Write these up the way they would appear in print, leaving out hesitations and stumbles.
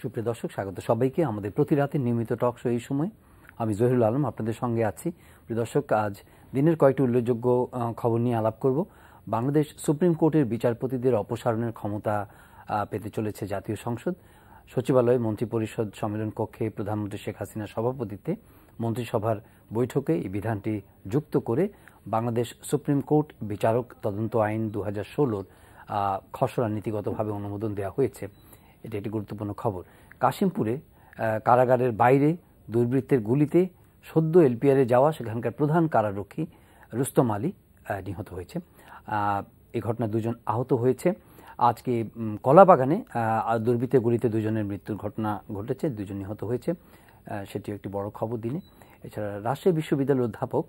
সুপ্রিয় দর্শক, স্বাগত সবাইকে আমাদের প্রতি রাতের নিয়মিত টক শো। এই সময় আমি জহিরুল আলম আপনাদের সঙ্গে আছি। প্রিয় দর্শক, আজ দিনের কয়েকটি উল্লেখযোগ্য খবর নিয়ে আলাপ করব। বাংলাদেশ সুপ্রিম কোর্টের বিচারপতিদের অপসারণের ক্ষমতা পেতে চলেছে জাতীয় সংসদ। সচিবালয়ে মন্ত্রিপরিষদ সম্মেলন কক্ষে প্রধানমন্ত্রী শেখ হাসিনার সভাপতিত্বে মন্ত্রিসভার বৈঠকে এই বিধানটি যুক্ত করে বাংলাদেশ সুপ্রিম কোর্ট বিচারক তদন্ত আইন 2016-র খসড়া নীতিগতভাবে অনুমোদন দেওয়া হয়েছে। এটি একটি গুরুত্বপূর্ণ খবর। কাশিমপুরে কারাগারের বাইরে দুর্বৃত্তের গুলিতে সদ্য এলপিআরে যাওয়া সেখানকার প্রধান কারারক্ষী রুস্তম আলী নিহত হয়েছে। এই ঘটনায় দুজন আহত হয়েছে। আজকে কলাবাগানে দুর্বৃত্তের গুলিতে দুজনের মৃত্যুর ঘটনা ঘটেছে, দুজন নিহত হয়েছে। সেটি একটি বড় খবর দিনে। এছাড়া রাজশাহী বিশ্ববিদ্যালয়ের অধ্যাপক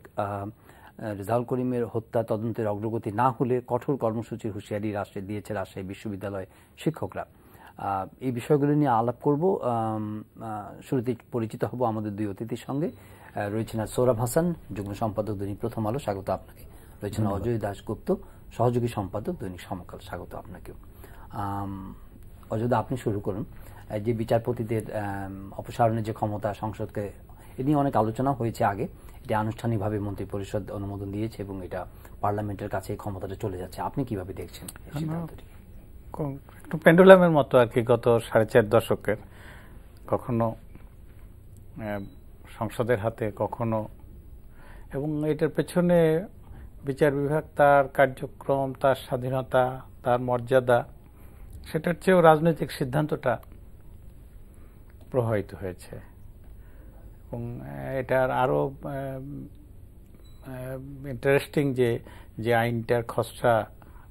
রেজাউল করিমের হত্যা তদন্তের অগ্রগতি না হলে কঠোর কর্মসূচির হুঁশিয়ারি দিয়েছে রাজশাহী বিশ্ববিদ্যালয় শিক্ষকরা। এই বিষয়গুলো নিয়ে আলাপ করব। শুরুতে পরিচিত হব আমাদের দুই অতিথির সঙ্গে। রয়েছেন সৌরভ হাসান, যুগ্ম সম্পাদক দৈনিক প্রথম আলো, স্বাগত আপনাকে। রয়েছেন অজয় দাশগুপ্ত, সহযোগী সম্পাদক দৈনিক সমকাল, স্বাগত আপনাকেও। অজয়, আপনি শুরু করুন। যে বিচারপতিদের অপসারণের যে ক্ষমতা সংসদকে, এ নিয়ে অনেক আলোচনা হয়েছে আগে। এটি আনুষ্ঠানিকভাবে মন্ত্রিপরিষদ অনুমোদন দিয়েছে এবং এটা পার্লামেন্টের কাছে এই ক্ষমতাটা চলে যাচ্ছে। আপনি কিভাবে দেখছেন এই সিদ্ধান্তটি? একটু পেন্ডুলামের মতো আর কি। গত 4.5 দশকের কখনো সংসদের হাতে, কখনো, এবং এটার পেছনে বিচার বিভাগ তার কার্যক্রম, তার স্বাধীনতা, তার মর্যাদা, সেটার চেয়েও রাজনৈতিক সিদ্ধান্তটা প্রভাবিত হয়েছে। এবং এটার আরো ইন্টারেস্টিং যে আইনটার খসড়া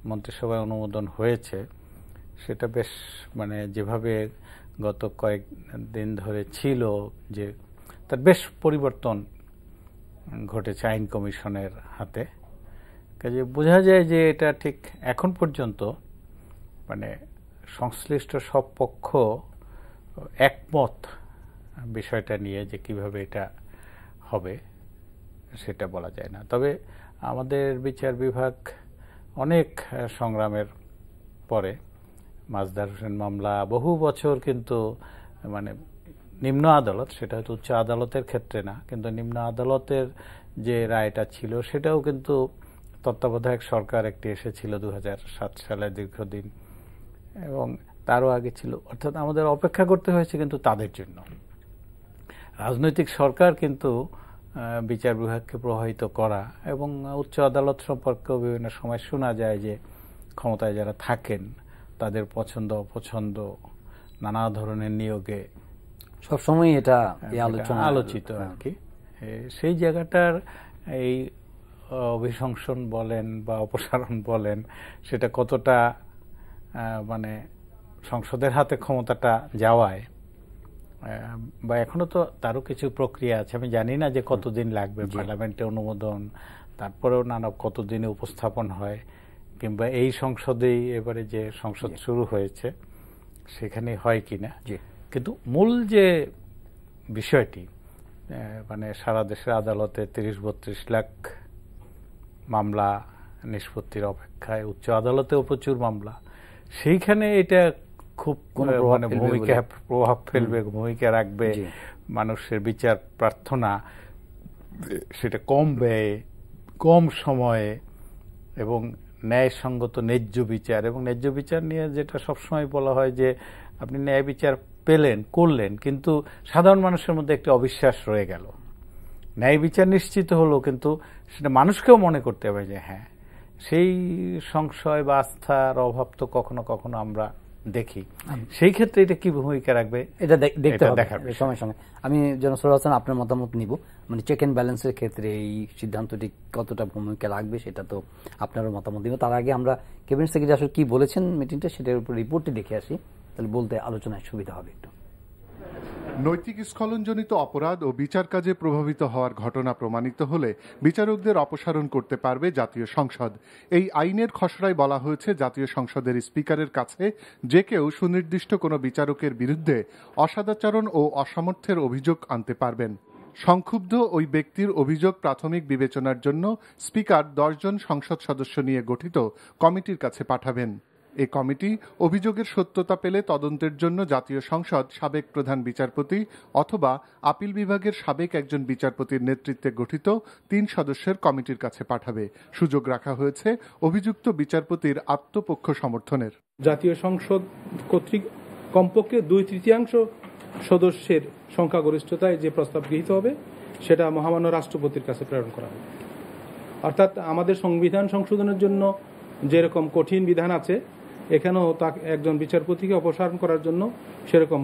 মন্ত্রিসভায় অনুমোদন হয়েছে, সেটা বেশ যেভাবে গত কয়েকদিন ধরে ছিল, যে তার বেশ পরিবর্তন ঘটেছে আইন কমিশনের হাতে। কাজে বোঝা যায় যে এটা ঠিক এখন পর্যন্ত সংশ্লিষ্ট সব পক্ষ একমত বিষয়টা নিয়ে, যে কিভাবে এটা হবে সেটা বলা যায় না। তবে আমাদের বিচার বিভাগ অনেক সংগ্রামের পরে, মাজদার হোসেন মামলা বহু বছর কিন্তু নিম্ন আদালত, সেটা হয়তো উচ্চ আদালতের ক্ষেত্রে না, কিন্তু নিম্ন আদালতের যে রায়টা ছিল সেটাও কিন্তু তত্ত্বাবধায়ক সরকার একটি এসেছিল 2007 সালে, দীর্ঘদিন, এবং তারও আগে ছিল। অর্থাৎ আমাদের অপেক্ষা করতে হয়েছে কিন্তু তাদের জন্য। রাজনৈতিক সরকার কিন্তু বিচার বিভাগকে প্রভাবিত করা, এবং উচ্চ আদালত সম্পর্কেও বিভিন্ন সময় শোনা যায় যে ক্ষমতায় যারা থাকেন তাদের পছন্দ অপছন্দ নানা ধরনের নিয়োগে সবসময় এটা আলোচিত আর কি। সেই জায়গাটার এই অভিশংসন বলেন বা অপসারণ বলেন, সেটা কতটা সংসদের হাতে ক্ষমতাটা যাওয়ায়, বা এখনো তো তারও কিছু প্রক্রিয়া আছে, আমি জানি না যে কতদিন লাগবে পার্লামেন্টে অনুমোদন, তারপরেও নানা কতদিনে উপস্থাপন হয়, কিংবা এই সংসদেই এবারে যে সংসদ শুরু হয়েছে সেখানে হয় কিনা। কিন্তু মূল যে বিষয়টি, সারা দেশের আদালতে 30-32 লাখ মামলা নিষ্পত্তির অপেক্ষায়, উচ্চ আদালতেও প্রচুর মামলা, সেইখানে এটা খুব প্রভাব ফেলবে, ভূমিকা রাখবে। মানুষের বিচার প্রার্থনা সেটা কম ব্যয়ে, কম সময়ে, এবং ন্যায়সঙ্গত ন্যায্য বিচার। এবং ন্যায্য বিচার নিয়ে যেটা সবসময় বলা হয় যে আপনি ন্যায় বিচার পেলেন, করলেন, কিন্তু সাধারণ মানুষের মধ্যে একটা অবিশ্বাস রয়ে গেল। ন্যায় বিচার নিশ্চিত হলো, কিন্তু সেটা মানুষকেও মনে করতে হবে যে হ্যাঁ, সেই সংশয় বা আস্থার অভাব তো কখনো কখনো আমরা দেখি। সেই ক্ষেত্রে এটা কি ভূমিকা রাখবে এটা দেখতে হবে সময়ের সঙ্গে। আমি যেন সৌরভ হাসান আপনার মতামত নিব, চেক অ্যান্ড ব্যালেন্সের ক্ষেত্রে এই সিদ্ধান্তটি কতটা ভূমিকা রাখবে সেটা তো আপনারও মতামত দিব। তার আগে আমরা ক্যাবিনেট সেক্রেটারি আসলে কি বলেছেন মিটিংটা, সেটার উপর রিপোর্টটি দেখে আসি, তাহলে বলতে আলোচনায় সুবিধা হবে একটু। নৈতিক স্খলনজনিত অপরাধ ও বিচার কাজে প্রভাবিত হওয়ার ঘটনা প্রমাণিত হলে বিচারকদের অপসারণ করতে পারবে জাতীয় সংসদ। এই আইনের খসড়ায় বলা হয়েছে, জাতীয় সংসদের স্পিকারের কাছে যে কেউ সুনির্দিষ্ট কোনো বিচারকের বিরুদ্ধে অসদাচরণ ও অসামর্থ্যের অভিযোগ আনতে পারবেন। সংক্ষুব্ধ ওই ব্যক্তির অভিযোগ প্রাথমিক বিবেচনার জন্য স্পিকার 10 জন সংসদ সদস্য নিয়ে গঠিত কমিটির কাছে পাঠাবেন। এ কমিটি অভিযোগের সত্যতা পেলে তদন্তের জন্য জাতীয় সংসদ সাবেক প্রধান বিচারপতি অথবা আপিল বিভাগের সাবেক একজন বিচারপতির নেতৃত্বে গঠিত 3 সদস্যের কমিটির কাছে পাঠাবে। সুযোগ রাখা হয়েছে অভিযুক্ত বিচারপতির আত্মপক্ষ সমর্থনের। জাতীয় সংসদ কর্তৃক কমপক্ষে 2/3 সদস্যের সংখ্যাগরিষ্ঠতায় যে প্রস্তাব গৃহীত হবে সেটা মহামান্য রাষ্ট্রপতির কাছে প্রেরণ করা হবে। অর্থাৎ আমাদের সংবিধান সংশোধনের জন্য যেরকম কঠিন বিধান আছে, এখানেও একজন বিচারপতিকে অপসারণ করার জন্য সেরকম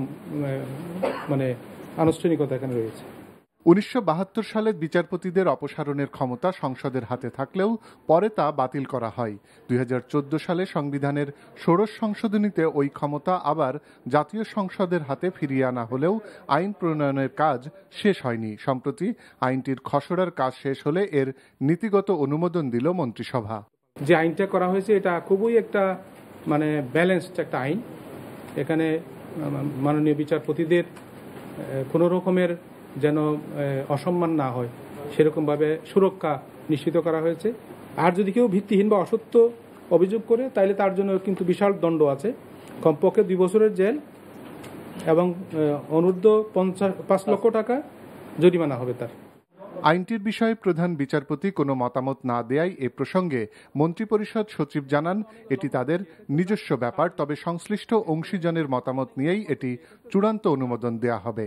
আনুষ্ঠানিকতা এখানে রয়েছে। 1972 সালে বিচারপতিদের অপসারণের ক্ষমতা সংসদের হাতে থাকলেও পরে তা বাতিল করা হয়। 2014 সালে সংবিধানের ষোড়শ সংশোধনীতে ওই ক্ষমতা আবার জাতীয় সংসদের হাতে ফিরিয়ে আনা হলেও আইন প্রণয়নের কাজ শেষ হয়নি। সম্প্রতি আইনটির খসড়ার কাজ শেষ হলে এর নীতিগত অনুমোদন দিল মন্ত্রিসভা। যে আইনটা করা হয়েছে এটা খুবই একটা ব্যালেন্সড একটা আইন। এখানে মাননীয় বিচারপতিদের কোনো রকমের যেন অসম্মান না হয় সেরকমভাবে সুরক্ষা নিশ্চিত করা হয়েছে। আর যদি কেউ ভিত্তিহীন বা অসত্য অভিযোগ করে তাহলে তার জন্য কিন্তু বিশাল দণ্ড আছে, কমপক্ষে 2 বছরের জেল এবং অনূর্ধ্ব 5 লক্ষ টাকা জরিমানা হবে তার। আইনটির বিষয়ে প্রধান বিচারপতি কোনো মতামত না দেয়ায় এ প্রসঙ্গে মন্ত্রিপরিষদ সচিব জানান, এটি তাদের নিজস্ব ব্যাপার, তবে সংশ্লিষ্ট অংশীজনের মতামত নিয়েই এটি চূড়ান্ত অনুমোদন দেয়া হবে।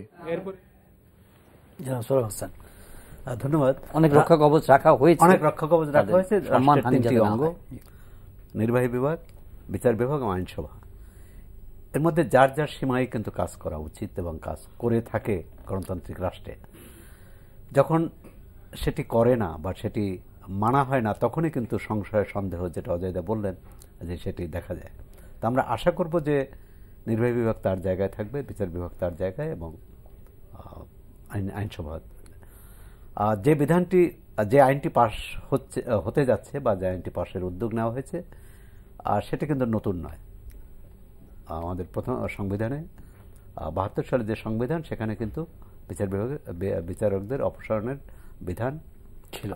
ধন্যবাদ। অনেক রক্ষা কবচ রাখা হয়েছে, অনেক রক্ষা কবচ রাখা হয়েছে। রাষ্ট্রের 3টি অঙ্গ, নির্বাহী বিভাগ, বিচার বিভাগ এবং আইনসভা, এর মধ্যে যার যার সীমায় কিন্তু কাজ করা উচিত এবং কাজ করে থাকে গণতান্ত্রিক রাষ্ট্রে। যখন সেটি করে না বা সেটি মানা হয় না, তখনই কিন্তু সংশয় সন্দেহ, যেটা অজয়দা বললেন, যে সেটি দেখা যায়। তো আমরা আশা করব যে নির্বাহী বিভাগ তার জায়গায় থাকবে, বিচার বিভাগ তার জায়গায়, এবং আইনসভা যে আইনটি পাশ হতে যাচ্ছে বা যে আইনটি পাশের উদ্যোগ নেওয়া হয়েছে, সেটা কিন্তু নতুন নয়। আমাদের প্রথম সংবিধানে 72 সালে যে সংবিধান, সেখানে কিন্তু বিচার বিভাগে বিচারকদের অপসারণের বিধান ছিল,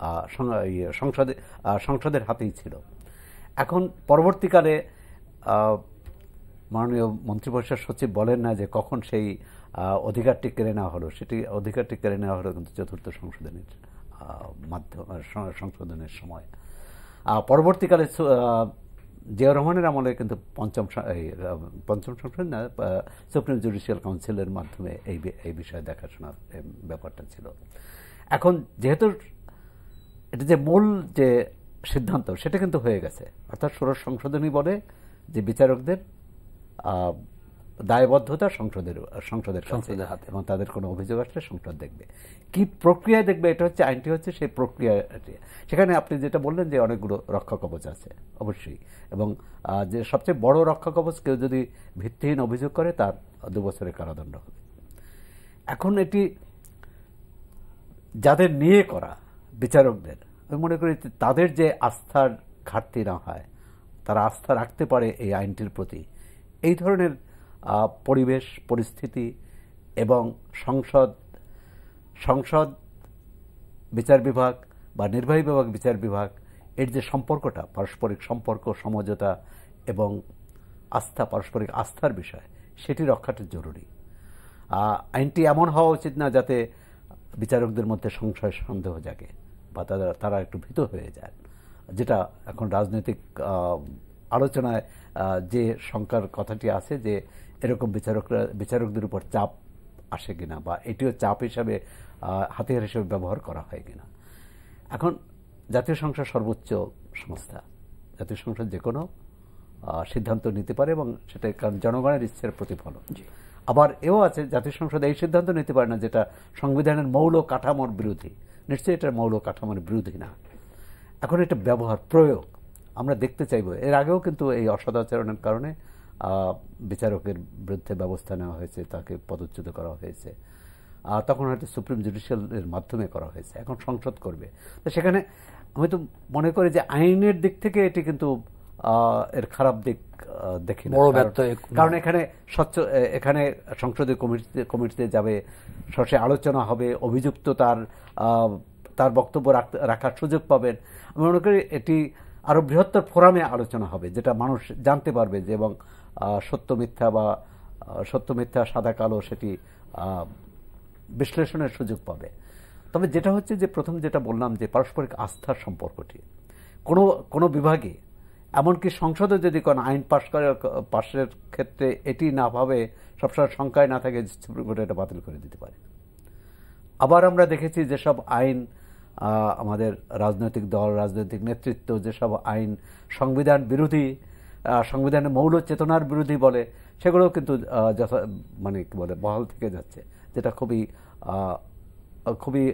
সংসদের হাতেই ছিল। এখন পরবর্তীকালে মাননীয় মন্ত্রিপরিষদ সচিব বলেন না যে কখন সেই অধিকারটি কেড়ে নেওয়া হলো। সেটি অধিকারটি কেড়ে নেওয়া হলো কিন্তু 4র্থ সংশোধনের সময়। পরবর্তীকালে জিয়াউর রহমানের আমলে কিন্তু পঞ্চম সংশোধন না, সুপ্রিম জুডিশিয়াল কাউন্সিলের মাধ্যমে এই বিষয়ে দেখাশোনার ব্যাপারটা ছিল। এখন যেহেতু এটা যে মূল যে সিদ্ধান্ত, সেটা কিন্তু হয়ে গেছে, অর্থাৎ ষোড়শ সংশোধনী বলে যে বিচারকদের দায়বদ্ধতা সংসদের হাতে, এবং তাদের কোনো অভিযোগ আসলে সংসদ দেখবে। কি প্রক্রিয়ায় দেখবে, এটা হচ্ছে আইনটি হচ্ছে সেই প্রক্রিয়াটি। সেখানে আপনি যেটা বললেন যে অনেকগুলো রক্ষা কবচ আছে, অবশ্যই, এবং যে সবচেয়ে বড় রক্ষা কবচ, কেউ যদি ভিত্তিহীন অভিযোগ করে তার 2 বছরের কারাদণ্ড হবে। এখন এটি যাদের নিয়ে করা, বিচারকদের, আমি মনে করি তাদের যে আস্থার ঘাটতি না হয়, তারা আস্থা রাখতে পারে এই আইনটির প্রতি, এই ধরনের পরিবেশ পরিস্থিতি এবং সংসদ বিচার বিভাগ বা নির্বাহী বিভাগ বিচার বিভাগ, এর যে সম্পর্কটা, পারস্পরিক সম্পর্ক, সমঝোতা এবং আস্থা, পারস্পরিক আস্থার বিষয়, সেটি রক্ষাটা জরুরি। আইনটি এমন হওয়া উচিত না যাতে বিচারকদের মধ্যে সংশয় সন্দেহ জাগে বা তারা একটু ভীত হয়ে যায়, যেটা এখন রাজনৈতিক আলোচনায় যে শঙ্কার কথাটি আছে, যে এরকম বিচারকদের উপর চাপ আসে কিনা, বা এটিও চাপ হিসাবে হাতিয়ার হিসেবে ব্যবহার করা হয় কিনা। এখন জাতীয় সংসদ সর্বোচ্চ সংস্থা, জাতীয় সংসদ যে কোনো সিদ্ধান্ত নিতে পারে, এবং সেটা কারণ জনগণের ইচ্ছার প্রতিফলন। আবার এও আছে, জাতীয় সংসদ এই সিদ্ধান্ত নিতে পারে না যেটা সংবিধানের মৌল কাঠামোর বিরোধী। নিশ্চয়ই এটা মৌল কাঠামোর বিরোধী না। এখন এটা ব্যবহার, প্রয়োগ আমরা দেখতে চাইব। এর আগেও কিন্তু এই অসদাচরণের কারণে বিচারকের বিরুদ্ধে ব্যবস্থা নেওয়া হয়েছে, তাকে পদচ্যুত করা হয়েছে। তখন হয়তো সুপ্রিম জুডিশিয়ালের মাধ্যমে করা হয়েছে, এখন সংসদ করবে। তো সেখানে আমি তো মনে করি যে আইনের দিক থেকে এটি কিন্তু এর খারাপ দিক দেখি না, কারণ এখানে সংসদীয় কমিটিতে যাবে, সরাসরি আলোচনা হবে, অভিযুক্ত তার বক্তব্য রাখার সুযোগ পাবেন। আমি মনে করি এটি আরো বৃহত্তর ফোরামে আলোচনা হবে, যেটা মানুষ জানতে পারবে যে, এবং সত্য মিথ্যা বা সত্য মিথ্যা সাদা কালো সেটি বিশ্লেষণের সুযোগ পাবে। তবে যেটা হচ্ছে যে প্রথম যেটা বললাম যে পারস্পরিক আস্থার সম্পর্কটি কোনো বিভাগে, এমনকি সংসদে যদি কোনো আইন পাশের ক্ষেত্রে এটি না ভাবে সবসময় শঙ্কায় না থাকে, সুপ্রিম কোর্ট এটা বাতিল করে দিতে পারে। আবার আমরা দেখেছি যেসব আইন আমাদের রাজনৈতিক দল, রাজনৈতিক নেতৃত্ব যেসব আইন সংবিধান বিরোধী, সংবিধানের মৌল চেতনার বিরোধী বলে, সেগুলো কিন্তু মানে কি বলে বহাল থেকে যাচ্ছে, যেটা খুবই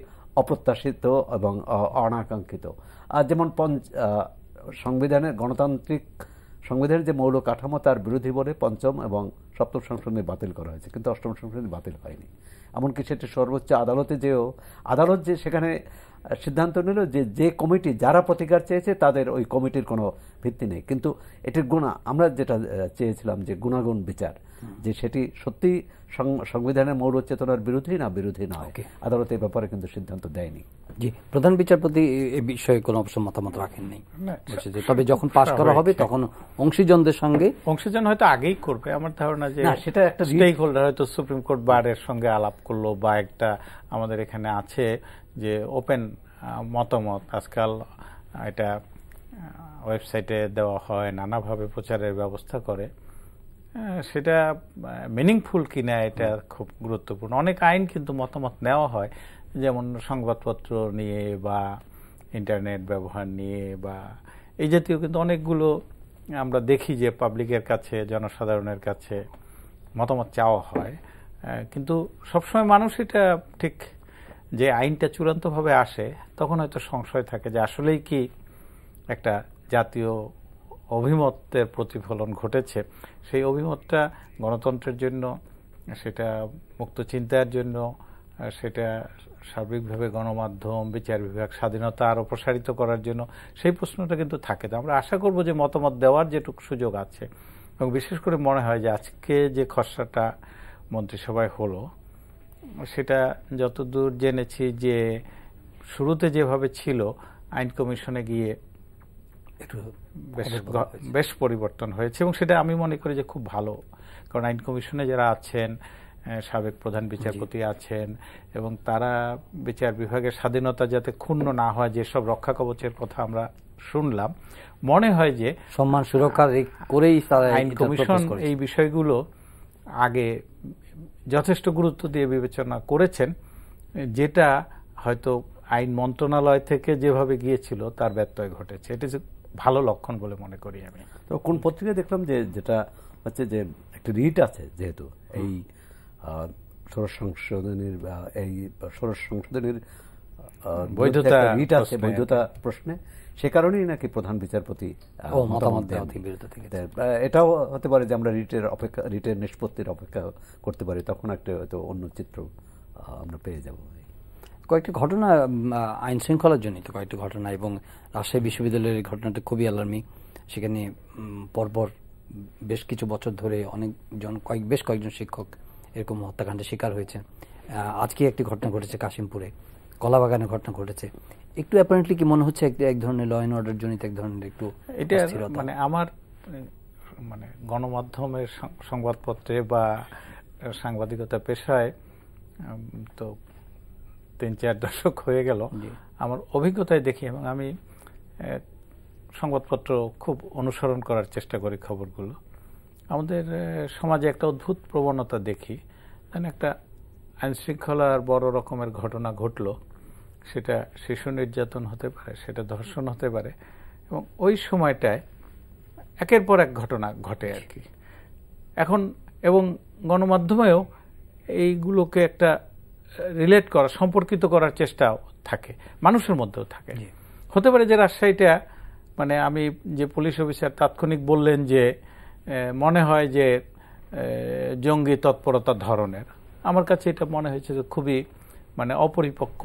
অপ্রত্যাশিত এবং অনাকাঙ্ক্ষিত। যেমন সংবিধানের সংবিধানের যে মৌল কাঠামো তার বিরোধী বলে পঞ্চম এবং সপ্তম সংশোধনী বাতিল করা হয়েছে, কিন্তু অষ্টম সংশোধনী বাতিল হয়নি। এমনকি সেটি সর্বোচ্চ আদালতে যেও আদালত যে সেখানে সিদ্ধান্ত নিল যে কমিটি যারা প্রতিকার চেয়েছে তাদের ওই কমিটির কোনো ভিত্তি নেই, কিন্তু এটির আমরা যেটা চেয়েছিলাম যে গুণাগুণ বিচার, যে সেটি সত্যি সংবিধানের মৌল চেতনার বিরোধী না বিরোধী নয়, আদালত এই ব্যাপারে কিন্তু সিদ্ধান্ত দেয়নি। জি, প্রধান বিচারপতি এ বিষয়ে কোনো অবশ্য মতামত রাখেননি, তবে যখন পাশ করা হবে তখন অংশীজনদের সঙ্গে অংশীজন হয়তো আগেই করবে। আমার ধারণা যে সেটা একটা স্টেক হোল্ডার হয়তো সুপ্রিম কোর্ট বারের সঙ্গে আলাপ করলো, বা একটা আমাদের এখানে আছে যে ওপেন মতামত, আজকাল এটা ওয়েবসাইটে দেওয়া হয়, নানাভাবে প্রচারের ব্যবস্থা করে, সেটা মিনিংফুল কিনা এটা খুব গুরুত্বপূর্ণ। অনেক আইন কিন্তু মতামত নেওয়া হয়, যেমন সংবাদপত্র নিয়ে বা ইন্টারনেট ব্যবহার নিয়ে বা এই জাতীয়, কিন্তু অনেকগুলো আমরা দেখি যে পাবলিকের কাছে, জনসাধারণের কাছে মতামত চাওয়া হয়, কিন্তু সবসময় মানুষ এটা ঠিক যে আইনটা চূড়ান্তভাবে আসে তখন হয়তো সংশয় থাকে যে আসলেই কি একটা জাতীয় অভিমতের প্রতিফলন ঘটেছে। সেই অভিমতটা গণতন্ত্রের জন্য, সেটা মুক্ত চিন্তার জন্য, সেটা সার্বিকভাবে গণমাধ্যম, বিচার বিভাগ স্বাধীনতা আরও প্রসারিত করার জন্য সেই প্রশ্নটা কিন্তু থাকে। তো আমরা আশা করব যে মতামত দেওয়ার যেটুকু সুযোগ আছে, এবং বিশেষ করে মনে হয় যে আজকে যে খসড়াটা মন্ত্রিসভায় হলো সেটা যতদূর জেনেছি যে শুরুতে যেভাবে ছিল, আইন কমিশনে গিয়ে বেশ পরিবর্তন হয়েছে, এবং সেটা আমি মনে করি যে খুব ভালো। কারণ আইন কমিশনে যারা আছেন, সাবেক প্রধান বিচারপতি আছেন, এবং তারা বিচার বিভাগের স্বাধীনতা যাতে ক্ষুণ্ণ না হয়, যেসব রক্ষা কবচের কথা আমরা শুনলাম, মনে হয় যে সম্মান সুরক্ষা করেই আইন কমিশন এই বিষয়গুলো আগে যথেষ্ট গুরুত্ব দিয়ে বিবেচনা করেছেন, যেটা হয়তো আইন মন্ত্রণালয় থেকে যেভাবে গিয়েছিল তার ব্যত্যয় ঘটেছে। এটি ভালো লক্ষণ বলে মনে করি আমি। তো কোন পত্রিকায় দেখলাম যে যেটা হচ্ছে যে একটা রিট আছে, যেহেতু এই ষোড়শ সংশোধনীর বৈধতা রিট আছে বৈধতা প্রশ্নে, সে কারণেই নাকি প্রধান বিচারপতি মতামত দেওয়া। এটাও হতে পারে যে আমরা রিটের নিষ্পত্তির অপেক্ষা করতে পারি, তখন একটা হয়তো অন্য চিত্র আমরা পেয়ে যাব। কয়েকটি ঘটনা আইন শৃঙ্খলার জনিত কয়েকটি ঘটনা, এবং রাজশাহী বিশ্ববিদ্যালয়ের ঘটনাটা খুবই অ্যালার্মিং। সেখানে পরপর বেশ কিছু বছর ধরে বেশ কয়েকজন শিক্ষক এরকম হত্যাকাণ্ডের শিকার হয়েছে। আজকে একটি ঘটনা ঘটেছে কাশিমপুরে, কলাবাগানে ঘটনা ঘটেছে। একটু অ্যাপারেন্টলি কি মনে হচ্ছে এক ধরনের ল অ্যান্ড অর্ডার জনিত এক ধরনের একটু এটা মানে আমার গণমাধ্যমের সংবাদপত্রে বা সাংবাদিকতা পেশায় তো ৩-৪ দশক হয়ে গেল, আমার অভিজ্ঞতায় দেখি, এবং আমি সংবাদপত্র খুব অনুসরণ করার চেষ্টা করি খবরগুলো। আমাদের সমাজে একটা অদ্ভুত প্রবণতা দেখি, একটা আইনশৃঙ্খলার বড় রকমের ঘটনা ঘটলো, সেটা শিশু নির্যাতন হতে পারে, সেটা ধর্ষণ হতে পারে, এবং ওই সময়টায় একের পর এক ঘটনা ঘটে আর কি। এখন এবং গণমাধ্যমেও এইগুলোকে একটা রিলেট করা, সম্পর্কিত করার চেষ্টাও থাকে, মানুষের মধ্যেও থাকে। হতে পারে যে রাজশাহীটা আমি যে পুলিশ অফিসার তাৎক্ষণিক বললেন যে মনে হয় যে জঙ্গি তৎপরতার ধরনের, আমার কাছে এটা মনে হয়েছে যে খুবই অপরিপক্ক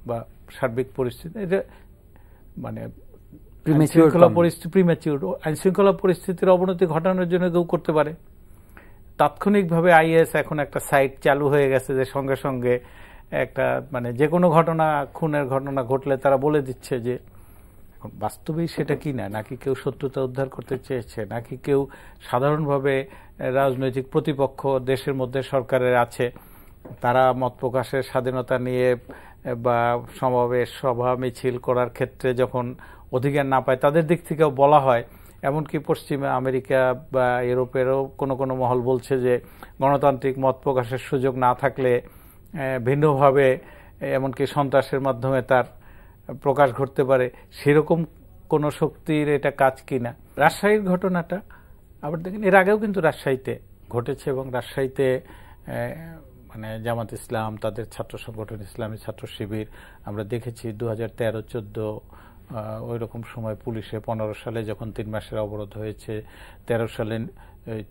বা সার্বিক পরিস্থিতি, এটা আইনশৃঙ্খলা পরিস্থিতির অবনতি ঘটানোর জন্য কেউ করতে পারে। তাৎক্ষণিকভাবে আইএস এখন একটা সাইট চালু হয়ে গেছে যে সঙ্গে সঙ্গে একটা যে কোনো ঘটনা, খুনের ঘটনা ঘটলে তারা বলে দিচ্ছে যে এখন বাস্তবেই সেটা কি না, নাকি কেউ শত্রুতা উদ্ধার করতে চেয়েছে, নাকি কেউ সাধারণভাবে রাজনৈতিক প্রতিপক্ষ দেশের মধ্যে সরকারের আছে, তারা মত প্রকাশের স্বাধীনতা নিয়ে বা সমাবেশ সভা মিছিল করার ক্ষেত্রে যখন অধিকার না পায় তাদের দিক থেকেও বলা হয়। এমনকি পশ্চিমে আমেরিকা বা ইউরোপেরও কোনো কোনো মহল বলছে যে গণতান্ত্রিক মত প্রকাশের সুযোগ না থাকলে ভিন্নভাবে এমনকি সন্ত্রাসের মাধ্যমে তার প্রকাশ ঘটতে পারে, সেরকম কোনো শক্তির এটা কাজ কিনা। রাজশাহীর ঘটনাটা আবার দেখেন, এর আগেও কিন্তু রাজশাহীতে ঘটেছে এবং রাজশাহীতে মানে জামাত ইসলাম, তাদের ছাত্র সংগঠন ইসলামী ছাত্র শিবির, আমরা দেখেছি 2013-14 ওই রকম সময় পুলিশে 15 সালে যখন 3 মাসের অবরোধ হয়েছে, 13 সালে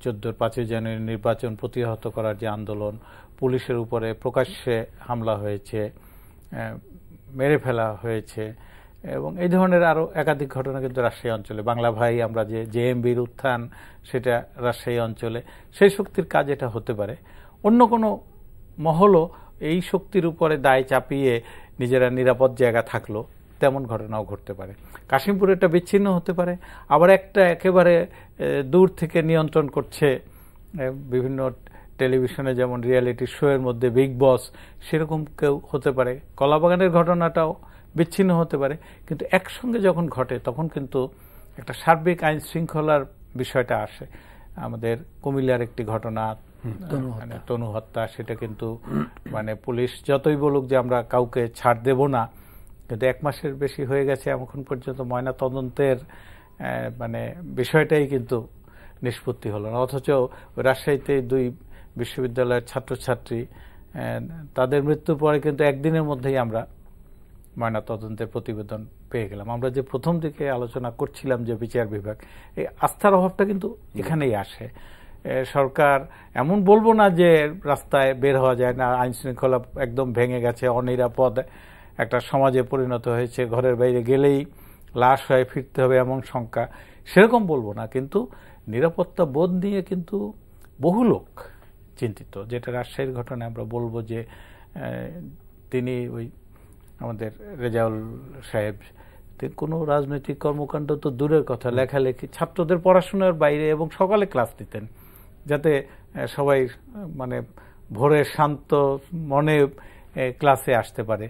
14 5ই জানুয়ারি নির্বাচন প্রতিহত করার যে আন্দোলন, পুলিশের উপরে প্রকাশ্যে হামলা হয়েছে, মেরে ফেলা হয়েছে এবং এই ধরনের আরো একাধিক ঘটনা কিন্তু রাজশাহী অঞ্চলে। বাংলা ভাই আমরা যে জেএমবির উত্থান, সেটা রাজশাহী অঞ্চলে। সেই শক্তির কাজ এটা হতে পারে। অন্য কোনো মহলও এই শক্তির উপরে দায় চাপিয়ে নিজেরা নিরাপদ জায়গা থাকলো, তেমন ঘটনাও ঘটতে পারে। কাশিমপুরে একটা বিচ্ছিন্ন হতে পারে, আবার একটা একেবারে দূর থেকে নিয়ন্ত্রণ করছে, বিভিন্ন টেলিভিশনে যেমন রিয়েলিটি শো এর মধ্যে বিগ বস, সেরকম কেউ হতে পারে। কলাবাগানের ঘটনাটাও বিচ্ছিন্ন হতে পারে, কিন্তু একসঙ্গে যখন ঘটে তখন কিন্তু একটা সার্বিক আইন শৃঙ্খলার বিষয়টা আসে। আমাদের কুমিল্লার একটি ঘটনা, তনু হত্যা, সেটা কিন্তু মানে পুলিশ যতই বলুক যে আমরা কাউকে ছাড় দেব না, কিন্তু 1 মাসের বেশি হয়ে গেছে, এখন পর্যন্ত ময়না তদন্তের মানে বিষয়টাই কিন্তু নিষ্পত্তি হলো না। অথচ রাজশাহীতে 2 বিশ্ববিদ্যালয়ের ছাত্রছাত্রী, তাদের মৃত্যুর পরে কিন্তু একদিনের মধ্যেই আমরা ময়না তদন্তের প্রতিবেদন পেয়ে গেলাম। আমরা যে প্রথম দিকে আলোচনা করছিলাম যে বিচার বিভাগ, এই আস্থার অভাবটা কিন্তু এখানেই আসে। সরকার, এমন বলবো না যে রাস্তায় বের হওয়া যায় না, আইন শৃঙ্খলা একদম ভেঙে গেছে, অনিরাপদ একটা সমাজে পরিণত হয়েছে, ঘরের বাইরে গেলেই লাশ হয়ে ফিরতে হবে এমন শঙ্কা, সেরকম বলবো না, কিন্তু নিরাপত্তা বোধ নিয়ে কিন্তু বহু লোক চিন্তিত। যেটা রাজশাহীর ঘটনায় আমরা বলবো যে তিনি ওই আমাদের রেজাউল সাহেব কোনো রাজনৈতিক কর্মকাণ্ড তো দূরের কথা, লেখালেখি, ছাত্রদের পড়াশোনার বাইরে এবং সকালে ক্লাস দিতেন যাতে সবাই মানে ভোরে শান্ত মনে ক্লাসে আসতে পারে।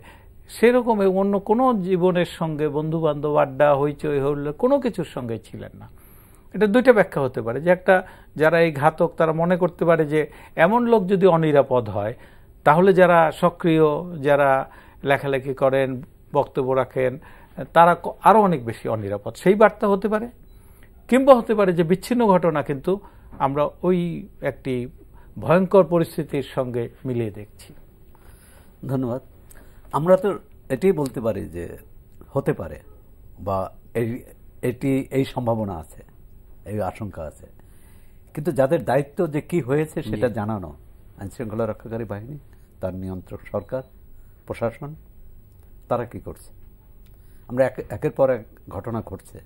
সেরকম অন্য কোনো জীবনের সঙ্গে বন্ধু বান্ধব আড্ডা হইচই হইলে কোনো কিছুর সঙ্গে ছিলেন না। এটা 2টা ব্যাখ্যা হতে পারে, যে একটা, যারা এই ঘাতক তারা মনে করতে পারে যে এমন লোক যদি অনিরাপদ হয় তাহলে যারা সক্রিয়, যারা লেখালেখি করেন, বক্তব্য রাখেন, তারা আরো অনেক বেশি অনিরাপদ, সেই বার্তা হতে পারে। কিংবা হতে পারে যে বিচ্ছিন্ন ঘটনা কিন্তু আমরা ওই একটি ভয়ঙ্কর পরিস্থিতির সঙ্গে মিলিয়ে দেখছি। ধন্যবাদ। আমরা তো এটাই বলতে পারি যে হতে পারে, বা এটি এই সম্ভাবনা আছে, এই আশঙ্কা আছে, কিন্তু যাদের দায়িত্ব যে কি হয়েছে সেটা জানানো, আইনশৃঙ্খলা রক্ষাকারী বাহিনী, তার নিয়ন্ত্রক সরকার, প্রশাসন, তারা কি করছে? আমরা একের পর এক ঘটনা ঘটছে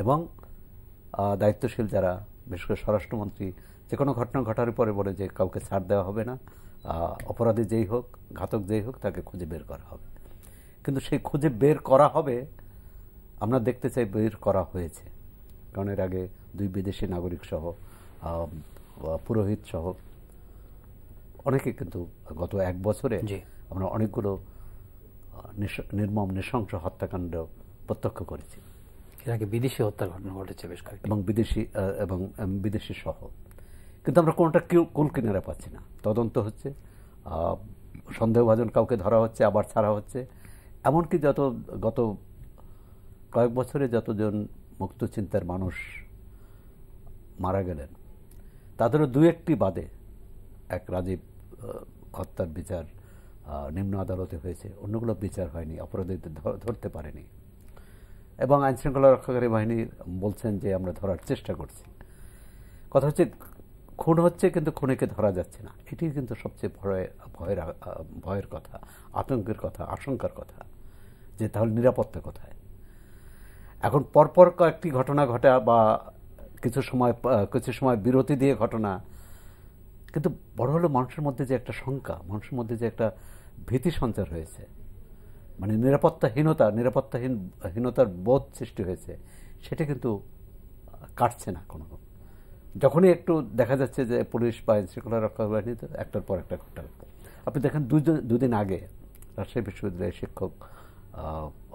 এবং দায়িত্বশীল যারা, বিশেষ করে স্বরাষ্ট্রমন্ত্রী যে কোনো ঘটনা ঘটার পরে বলে যে কাউকে ছাড় দেওয়া হবে না, অপরাধী যেই হোক, ঘাতক যেই হোক, তাকে খুঁজে বের করা হবে। কিন্তু সেই খুঁজে বের করা হবে আমরা দেখতে চাই বের করা হয়েছে, কারণ এর আগে 2 বিদেশি নাগরিক সহ, পুরোহিত সহ অনেকে কিন্তু গত 1 বছরে আমরা অনেকগুলো নির্মম নৃশংস হত্যাকাণ্ড প্রত্যক্ষ করেছি। এর আগে বিদেশি হত্যার ঘটনা ঘটেছে বেশ কয়েকটি, এবং বিদেশি সহ, কিন্তু আমরা কোনটা কুল কিনারা পাচ্ছি না। তদন্ত হচ্ছে, সন্দেহভাজন কাউকে ধরা হচ্ছে, আবার ছাড়া হচ্ছে। এমনকি গত কয়েক বছরে যতজন মুক্ত চিন্তার মানুষ মারা গেলেন, তাদেরও 2-1টি বাদে, এক রাজীব হত্যার বিচার নিম্ন আদালতে হয়েছে, অন্যগুলো বিচার হয়নি, অপরাধীদের ধরতে পারেনি। এবং আইনশৃঙ্খলা রক্ষাকারী বাহিনী বলছেন যে আমরা ধরার চেষ্টা করছি। কথা হচ্ছে খুন হচ্ছে কিন্তু খুনিকে ধরা যাচ্ছে না। এটি কিন্তু সবচেয়ে ভয়ের কথা, আতঙ্কের কথা, আশঙ্কার কথা, যে তাহলে নিরাপত্তা কোথায়? এখন পরপর কয়েকটি ঘটনা ঘটা বা কিছু সময় বিরতি দিয়ে ঘটনা, কিন্তু বড় হলো মানুষের মধ্যে যে একটা শঙ্কা, মানুষের মধ্যে যে একটা ভীতি সঞ্চার হয়েছে, মানে নিরাপত্তাহীনতার বোধ সৃষ্টি হয়েছে, সেটা কিন্তু কাটছে না কোনো। যখনই একটু দেখা যাচ্ছে যে পুলিশ বা আইনশৃঙ্খলা রক্ষা বাহিনীতে একটার পর একটা ঘটনা, আপনি দেখেন দুদিন আগে রাজশাহী বিশ্ববিদ্যালয়ের শিক্ষক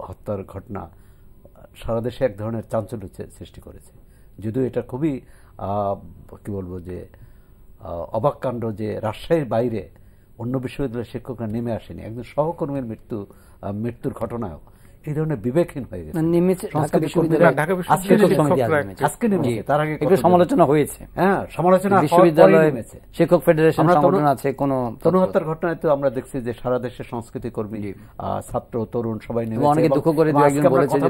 হত্যার ঘটনা সারা দেশে এক ধরনের চাঞ্চল্য সৃষ্টি করেছে। যদিও এটা খুবই কি বলবো যে অবাক কাণ্ড যে রাজশাহীর বাইরে অন্য বিশ্ববিদ্যালয়ের শিক্ষকরা নেমে আসেনি। একজন সহকর্মীর মৃত্যুর ঘটনায় এই ধরনের বিবেকহীন হয়ে গেছে। আজকে নেমেছে, তার আগে একটু সমালোচনা হয়েছে। হ্যাঁ, সমালোচনা বিশ্ববিদ্যালয় শিক্ষক ফেডারেশন সংগঠন আছে। কোন তনু হত্যার ঘটনায় তো আমরা দেখছি যে সারা দেশের সংস্কৃতি কর্মী, ছাত্র, তরুণ সবাই নেমেছে। অনেকে দুঃখ করে একজন বলেছে যে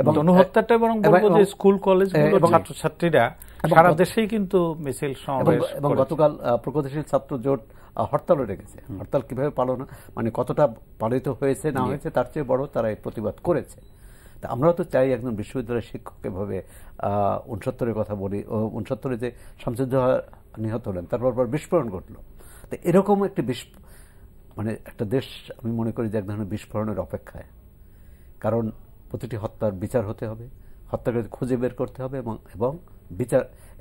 এবং তনু হত্যাটা বরং বলবো যে স্কুল কলেজগুলো ছাত্রছাত্রীরা সারা দেশেই কিন্তু মিছিল সমাবেশ। এবং গতকাল প্রগতিশীল ছাত্র জোট হরতালও রেখেছে। হরতাল কিভাবে পালন, মানে কতটা পালিত হয়েছে না হয়েছে তার চেয়ে বড় তারা এই প্রতিবাদ করেছে। তা আমরাও তো চাই একজন বিশ্ববিদ্যালয়ের শিক্ষক এভাবে 69-এর কথা বলি, 69-এ যে শামসুজ্জোহা নিহত হলেন, তারপর বিস্ফোরণ ঘটল। তো এরকম একটি মানে একটা দেশ আমি মনে করি যে এক ধরনের বিস্ফোরণের অপেক্ষায়। কারণ প্রতিটি হত্যার বিচার হতে হবে, হত্যাকারীদের খুঁজে বের করতে হবে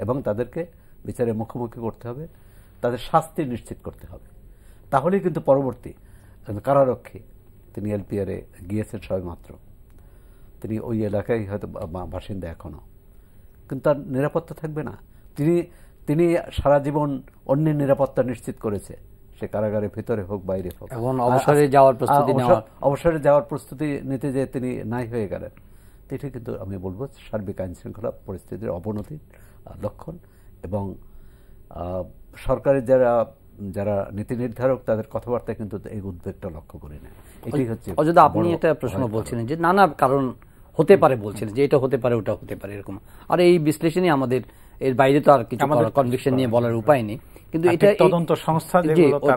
এবং তাদেরকে বিচারের মুখোমুখি করতে হবে, তাদের শাস্তি নিশ্চিত করতে হবে। তাহলেই কিন্তু পরবর্তী কারারক্ষী, তিনি এলপিআরে গিয়েছেন সবেমাত্র, তিনি ওই এলাকায় হয়তো বাসিন্দা এখনো, কিন্তু তার নিরাপত্তা থাকবে না। তিনি সারা জীবন অন্যের নিরাপত্তা নিশ্চিত করেছে, সে কারাগারের ভিতরে হোক বাইরে হোক। অবসরে যাওয়ার প্রস্তুতি নিতে যে তিনি নাই হয়ে গেলেন, এটা কিন্তু আমি বলবো সার্বিক আইন শৃঙ্খলা পরিস্থিতির অবনতির লক্ষণ। এবং সরকারের যারা নীতি নির্ধারক তাদের কথাবার্তায় কিন্তু এই উদ্বেগটা লক্ষ্য করি না। এটাই হচ্ছে। অযোধ্যা, আপনি একটা প্রশ্ন বলছিলেন যে নানা কারণ হতে পারে, বলছিলেন যে এটা হতে পারে ওটা হতে পারে এরকম, আর এই বিশ্লেষণই আমাদের, এর বাইরে তো আর কিছু কনভিকশন নিয়ে বলার উপায় নেই। কিন্তু এটা তদন্ত সংস্থা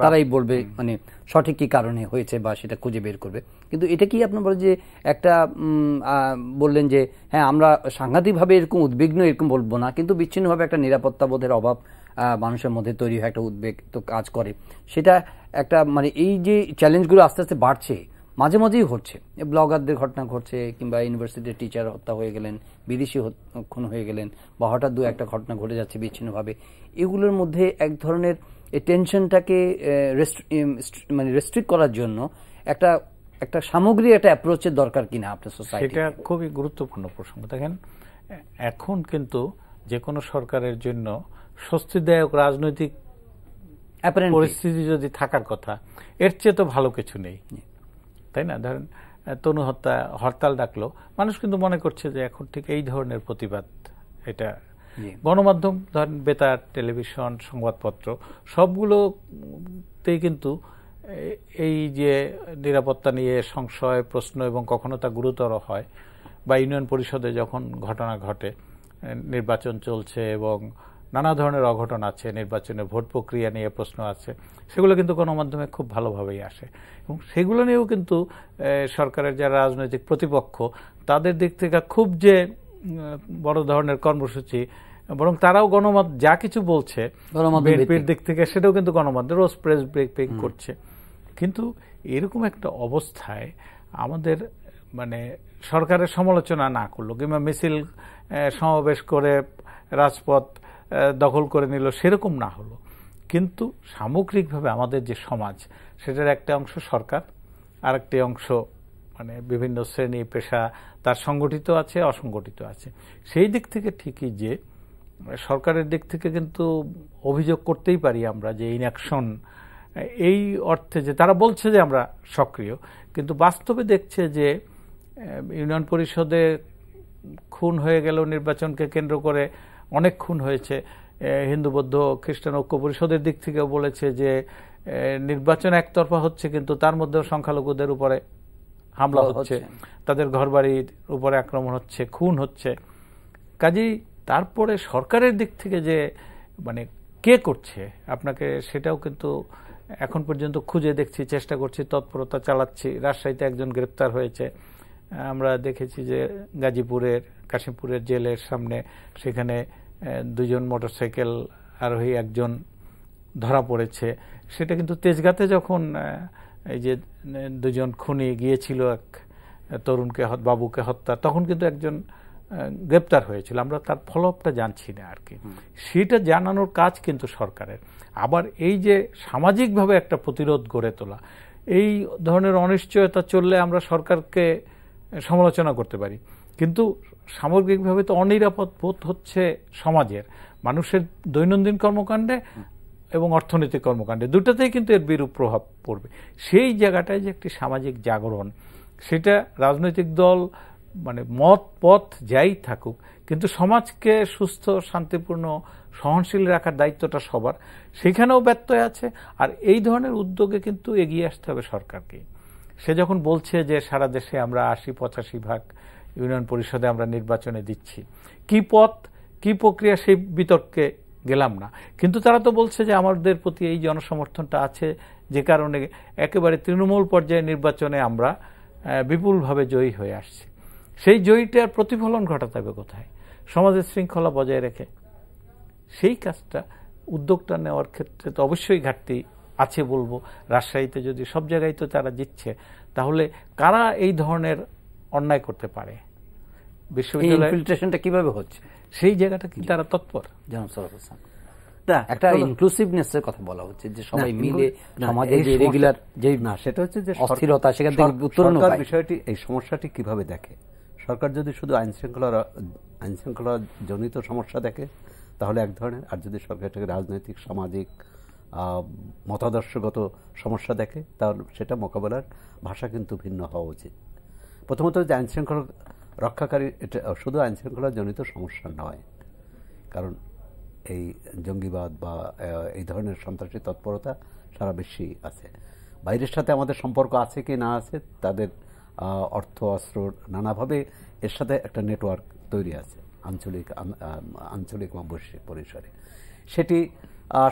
তারাই বলবে মানে সঠিক কি কারণে হয়েছে বা সেটা খুঁজে বের করবে। কিন্তু এটা কি আপনি বলেন যে একটা বললেন যে হ্যাঁ আমরা সাংঘাতিকভাবে এরকম উদ্বিগ্ন এরকম বলবো না, কিন্তু বিচ্ছিন্নভাবে একটা নিরাপত্তা বোধের অভাব মানুষের মধ্যে তৈরি হয়, একটা উদ্বেগ তো কাজ করে। সেটা একটা মানে এই যে চ্যালেঞ্জগুলো আস্তে আস্তে বাড়ছে, মাঝে মাঝেই হচ্ছে, ব্লগারদের ঘটনা ঘটছে, কিংবা ইউনিভার্সিটির টিচার হত্যা হয়ে গেলেন, বিদেশি খুন হয়ে গেলেন, বা হঠাৎ দু একটা ঘটনা ঘটে যাচ্ছে বিচ্ছিন্নভাবে। এগুলোর মধ্যে এক ধরনের এই টেনশনটাকে মানে রেস্ট্রিক্ট করার জন্য একটা সামগ্রিক একটা অ্যাপ্রোচের দরকার কিনা আপনার সোসাইটি? সেটা খুবই গুরুত্বপূর্ণ প্রসঙ্গ। দেখেন, এখন কিন্তু যে কোনো সরকারের জন্য স্বস্তিদায়ক রাজনৈতিক পরিস্থিতি যদি থাকার কথা, এর চেয়ে তো ভালো কিছু নেই, তাই না? ধরেন তনু হরতাল ডাকলো, মানুষ কিন্তু মনে করছে যে এখন ঠিক এই ধরনের প্রতিবাদ, এটা গণমাধ্যম ধরেন বেতার, টেলিভিশন, সংবাদপত্র সবগুলোতেই কিন্তু এই যে নিরাপত্তা নিয়ে সংশয়, প্রশ্ন এবং কখনো তা গুরুতর হয়, বা ইউনিয়ন পরিষদে যখন ঘটনা ঘটে, নির্বাচন চলছে এবং নানা ধরনের অঘটন আছে, নির্বাচনের ভোট প্রক্রিয়া নিয়ে প্রশ্ন আছে, সেগুলো কিন্তু গণমাধ্যমে খুব ভালোভাবেই আসে। এবং সেগুলো নিয়েও কিন্তু সরকারের যারা রাজনৈতিক প্রতিপক্ষ, তাদের দিক থেকে খুব যে বড় ধরনের কর্মসূচি, বরং তারাও গণমাধ্যম যা কিছু বলছে বিএনপির দিক থেকে সেটাও কিন্তু গণমাধ্যম রোজ প্রেস ব্রিফিং করছে। কিন্তু এরকম একটা অবস্থায় আমাদের মানে সরকারের সমালোচনা না করলো, কিংবা মিছিল সমাবেশ করে রাজপথ দখল করে নিল, সেরকম না হলো, কিন্তু সামগ্রিকভাবে আমাদের যে সমাজ, সেটার একটা অংশ সরকার, আর একটি অংশ মানে বিভিন্ন শ্রেণী পেশা, তার সংগঠিত আছে, অসংগঠিত আছে। সেই দিক থেকে ঠিকই যে সরকারের দিক থেকে কিন্তু অভিযোগ করতেই পারি আমরা যে ইনঅ্যাকশন, এই অর্থে যে তারা বলছে যে আমরা সক্রিয়, কিন্তু বাস্তবে দেখছে যে ইউনিয়ন পরিষদে খুন হয়ে গেল, নির্বাচনকে কেন্দ্র করে অনেক খুন হয়েছে। হিন্দু বৌদ্ধ খ্রিস্টান ঐক্য পরিষদের দিক থেকেও বলেছে যে নির্বাচন একতরফা হচ্ছে, কিন্তু তার মধ্যেও সংখ্যালঘুদের উপরে হামলা হচ্ছে, তাদের ঘরবাড়ির উপরে আক্রমণ হচ্ছে, খুন হচ্ছে। কাজেই তারপরে সরকারের দিক থেকে যে মানে কে করছে আপনাকে, সেটাও কিন্তু এখন পর্যন্ত খুঁজে দেখছি, চেষ্টা করছি, তৎপরতা চালাচ্ছি। রাজশাহীতে একজন গ্রেপ্তার হয়েছে, আমরা দেখেছি যে গাজীপুরের কাশিমপুরের জেলের সামনে সেখানে দুজন মোটরসাইকেল আরোহী একজন ধরা পড়েছে। সেটা কিন্তু তেজগাঁতে যখন এই যে দুজন খুনি গিয়েছিল এক তরুণকে বাবুকে হত্যা, তখন কিন্তু একজন গ্রেপ্তার হয়েছিল, আমরা তার ফলোআপটা জানছি না আর কি। সেটা জানানোর কাজ কিন্তু সরকারের। আবার এই যে সামাজিকভাবে একটা প্রতিরোধ গড়ে তোলা, এই ধরনের অনিশ্চয়তা চললে আমরা সরকারকে সমালোচনা করতে পারি, কিন্তু সামগ্রিকভাবে তো অনিরাপদ বোধ হচ্ছে সমাজের, মানুষের দৈনন্দিন কর্মকাণ্ডে এবং অর্থনৈতিক কর্মকাণ্ডে, দুটাতেই কিন্তু এর বিরূপ প্রভাব পড়বে। সেই জায়গাটায় যে একটি সামাজিক জাগরণ, সেটা রাজনৈতিক দল মানে মত পথ যাই থাকুক, কিন্তু সমাজকে সুস্থ, শান্তিপূর্ণ, সহনশীল রাখার দায়িত্বটা সবার, সেখানেও ব্যত্যয় আছে। আর এই ধরনের উদ্যোগে কিন্তু এগিয়ে আসতে হবে সরকারকে। সে যখন বলছে যে সারা দেশে আমরা ৮০-৮৫% ইউনিয়ন পরিষদে আমরা নির্বাচনে দিচ্ছি, কি পথ কি প্রক্রিয়া সেই বিতর্কে গেলাম না, কিন্তু তারা তো বলছে যে আমাদের প্রতি এই জনসমর্থনটা আছে, যে কারণে একেবারে তৃণমূল পর্যায়ে নির্বাচনে আমরা বিপুলভাবে জয়ী হয়ে আসছি। সেই জয়ীটার প্রতিফলন ঘটাতে হবে কোথায়? সমাজের শৃঙ্খলা বজায় রেখে। সেই কাজটা, উদ্যোগটা নেওয়ার ক্ষেত্রে তো অবশ্যই ঘাটতি আছে বলবো। রাজশাহীতে যদি সব জায়গায় তো তারা জিতছে, তাহলে কারা এই ধরনের অন্যায় করতে পারে? বিশ্ববিদ্যালয় ইনফিল্ট্রেশনটা কিভাবে হচ্ছে সেই জায়গাটা কি তারা তৎপর? জনাব সরফ হাসান, একটা ইনক্লুসিভনেসের কথা বলা হচ্ছে যে সবাই মিলে সমাজে যে রেগুলার যে না, সেটা হচ্ছে যে অস্থিরতা, সেখান থেকে উত্তরণ সরকার বিষয়টি, এই সমস্যাটি কিভাবে দেখে। সরকার যদি শুধু আইন শৃঙ্খলা জনিত সমস্যা দেখে তাহলে এক ধরনের, আর যদি সরকার এটাকে রাজনৈতিক, সামাজিক, মতাদর্শগত সমস্যা দেখে তাহলে সেটা মোকাবেলার ভাষা কিন্তু ভিন্ন হওয়া উচিত। প্রথমত যে আইন শৃঙ্খলা রক্ষাকারী, এটা শুধু আইন শৃঙ্খলা জনিত সমস্যা নয়, কারণ এই জঙ্গিবাদ বা এই ধরনের সন্ত্রাসী তৎপরতা সারা বিশ্বেই আছে। বাইরের সাথে আমাদের সম্পর্ক আছে কি না আছে, তাদের অর্থ, অস্ত্র, নানাভাবে এর সাথে একটা নেটওয়ার্ক তৈরি আছে আঞ্চলিক বা বৈশ্বিক পরিসরে। সেটি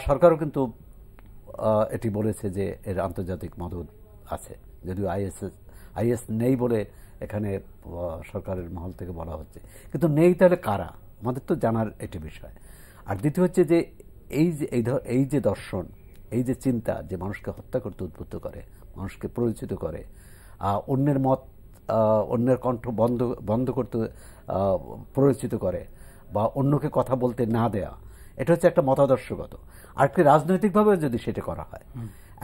সরকারও কিন্তু এটি বলেছে যে এর আন্তর্জাতিক মদত আছে, যদিও আইএস নেই বলে এখানে সরকারের মহল থেকে বলা হচ্ছে, কিন্তু নেই তাহলে কারা, আমাদের তো জানার এটি বিষয়। আর দ্বিতীয় হচ্ছে যে এই যে দর্শন, এই যে চিন্তা যে মানুষকে হত্যা করতে উদ্বুদ্ধ করে, মানুষকে পরিচিত করে, অন্যের মত, অন্যের কণ্ঠ বন্ধ করতে পরিচিত করে, বা অন্যকে কথা বলতে না দেয়া, এটা হচ্ছে একটা মতাদর্শগত। আর কি রাজনৈতিকভাবে যদি সেটা করা হয়,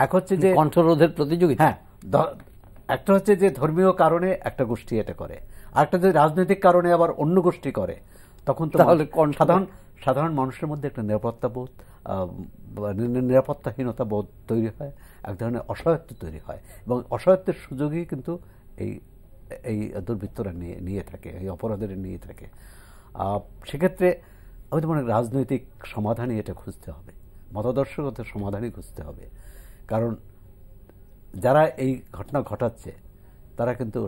এক হচ্ছে যে কণ্ঠরোধের প্রতিযোগিতা, হ্যাঁ, একটা হচ্ছে যে ধর্মীয় কারণে একটা গোষ্ঠী এটা করে, আর একটা যদি রাজনৈতিক কারণে আবার অন্য গোষ্ঠী করে, তখন তো সাধারণ মানুষের মধ্যে একটা নিরাপত্তাহীনতা বোধ তৈরি হয়, এক ধরনের অসহায়ত্ব তৈরি হয়, এবং অসহায়ত্বের সুযোগই কিন্তু এই দুর্বৃত্তরা নিয়ে থাকে, এই অপরাধের নিয়ে থাকে। সেক্ষেত্রে আমি তো মনে করি রাজনৈতিক সমাধানই এটা খুঁজতে হবে, মতাদর্শগত সমাধানই খুঁজতে হবে। কারণ যারা এই ঘটনা ঘটাচ্ছে তারা কিন্তু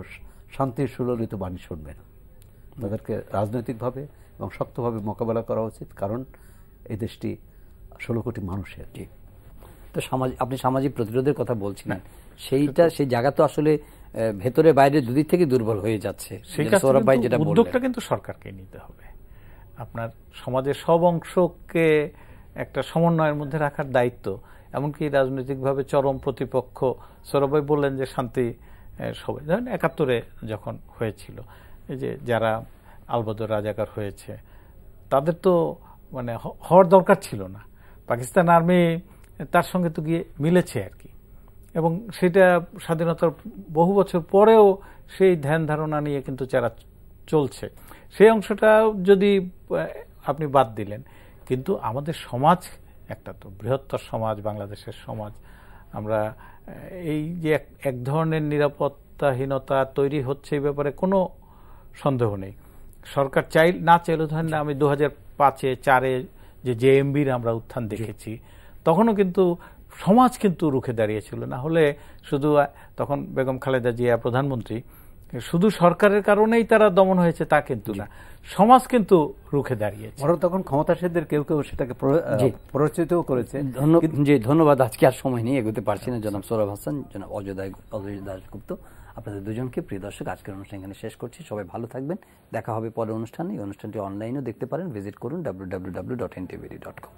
শান্তির সুললিত বাণী শুনবে না, তাদেরকে রাজনৈতিকভাবে এবং শক্তভাবে মোকাবেলা করা উচিত, কারণ এই দেশটি 16 কোটি মানুষের। তো আপনি সামাজিক প্রতিরোধের কথা বলছিলেন, সেই জায়গা তো আসলে ভেতরে বাইরে দুদিক থেকে দুর্বল হয়ে যাচ্ছে। উদ্যোগটা কিন্তু সরকারকে নিতে হবে। আপনার সমাজের সব অংশকে একটা সমন্বয়ের মধ্যে রাখার দায়িত্ব, এমনকি রাজনৈতিকভাবে চরম প্রতিপক্ষ, সৌরভ বললেন যে শান্তি সবাই, ধরেন ৭১ যখন হয়েছিল, এই যে যারা আলবদর রাজাকার হয়েছে, তাদের তো মানে হওয়ার দরকার ছিল না, পাকিস্তান আর্মি তার সঙ্গে তো গিয়ে মিলেছে আর কি, এবং সেটা স্বাধীনতার বহু বছর পরেও সেই ধ্যান ধারণা নিয়ে কিন্তু যারা চলছে, সেই অংশটা যদি আপনি বাদ দিলেন, কিন্তু আমাদের সমাজ একটা তো বৃহত্তর সমাজ, বাংলাদেশের সমাজ, আমরা এই যে এক ধরনের নিরাপত্তাহীনতা তৈরি হচ্ছে এই ব্যাপারে কোনো সন্দেহ নেই। সরকার না চাইলেও ধরেন আমি 2005-4 যে জেএমবির আমরা উত্থান দেখেছি, তখনও কিন্তু সমাজ কিন্তু রুখে দাঁড়িয়েছিল, না হলে শুধু তখন বেগম খালেদা জিয়া প্রধানমন্ত্রী, শুধু সরকারের কারণেই তারা দমন হয়েছে তা কিন্তু না, সমাজ কিন্তু রুখে দাঁড়িয়েছে। বরং তখন ক্ষমতাসীনদের কেউ কেউ সেটাকে প্ররোচিত করেছে। ধন্যবাদ। আজকে আর সময় নিয়ে এগোতে পারছি না। জনাব সৌরভ হাসান, জনাব অজয় দাশগুপ্ত, আপনাদের দুজনকে প্রিয় দর্শক আজকের অনুষ্ঠান এখানে শেষ করছি। সবাই ভালো থাকবেন, দেখা হবে পরের অনুষ্ঠানে। এই অনুষ্ঠানটি অনলাইনেও দেখতে পারেন, ভিজিট করুন www.ntvd.com।